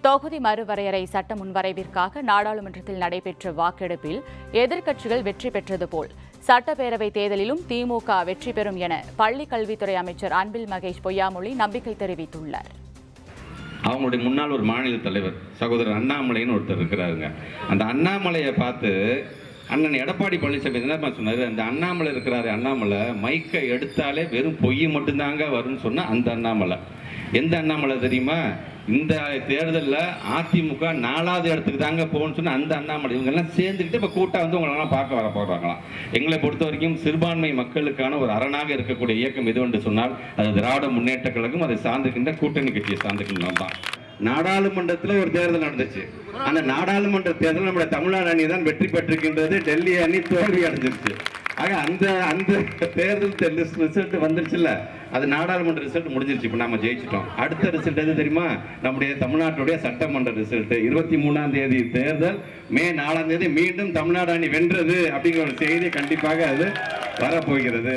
தொகுதி மறுவரையறை சட்ட முன்வரைவிற்காக நாடாளுமன்றத்தில் நடைபெற்ற வாக்கெடுப்பில் எதிர்க்கட்சிகள் வெற்றி பெற்றது போல் சட்டப்பேரவை தேர்தலிலும் திமுக வெற்றி பெறும் என பள்ளிக் கல்வித்துறை அமைச்சர் அன்பில் மகேஷ் பொய்யாமொழி நம்பிக்கை தெரிவித்துள்ளார். அவங்களுடைய முன்னாள் ஒரு மாநில தலைவர் சகோதரர் அண்ணாமலைன்னு ஒருத்தர் இருக்கிறாருங்க. அந்த அண்ணாமலையை பார்த்து அண்ணன் எடப்பாடி பழனிசாமி என்ன சொன்னாரு, அந்த அண்ணாமலை இருக்கிறாரு, அண்ணாமலை மைக்கை எடுத்தாலே வெறும் பொய் மட்டும்தாங்க வரும்னு சொன்னா அந்த அண்ணாமலை. எந்த அண்ணாமலை தெரியுமா? இந்த தேர்தலில் அதிமுக 4வது இடத்துக்கு தாங்க போகணும்னு சொன்ன அந்த அண்ணாமலை. இவங்கெல்லாம் சேர்ந்துக்கிட்டு இப்போ கூட்டா வந்து உங்களெல்லாம் பார்க்க வர போகிறாங்களாம். எங்களை பொறுத்த வரைக்கும் சிறுபான்மை மக்களுக்கான ஒரு அரணாக இருக்கக்கூடிய இயக்கம் எது என்று சொன்னால் அது திராவிட முன்னேற்ற கழகம், அதை சார்ந்திருக்கின்ற கூட்டணி கட்சியை சார்ந்திருக்கின்றோம் தான். நாடாளுமன்றத்தில் ஒரு தேர்தல் நடந்துச்சு. அந்த நாடாளுமன்ற தேர்தல் நம்முடைய தமிழ்நாடு அணி தான் வெற்றி பெற்றிருக்கின்றது, டெல்லி அணி தோல்வி அடைஞ்சிருச்சு. ஆக அந்த தேர்தல் ரிசல்ட் வந்துருச்சுல்ல, அது நாடாளுமன்ற ரிசல்ட் முடிஞ்சிருச்சு. இப்போ நம்ம ஜெயிச்சிட்டோம். அடுத்த ரிசல்ட் எது தெரியுமா? நம்முடைய தமிழ்நாட்டுடைய சட்டமன்ற ரிசல்ட். 23ஆம் தேதி தேர்தல், மே 4ஆம் தேதி மீண்டும் தமிழ்நாடு அணி வென்றது அப்படிங்கிற ஒரு செய்தி கண்டிப்பாக அது வரப்போகிறது.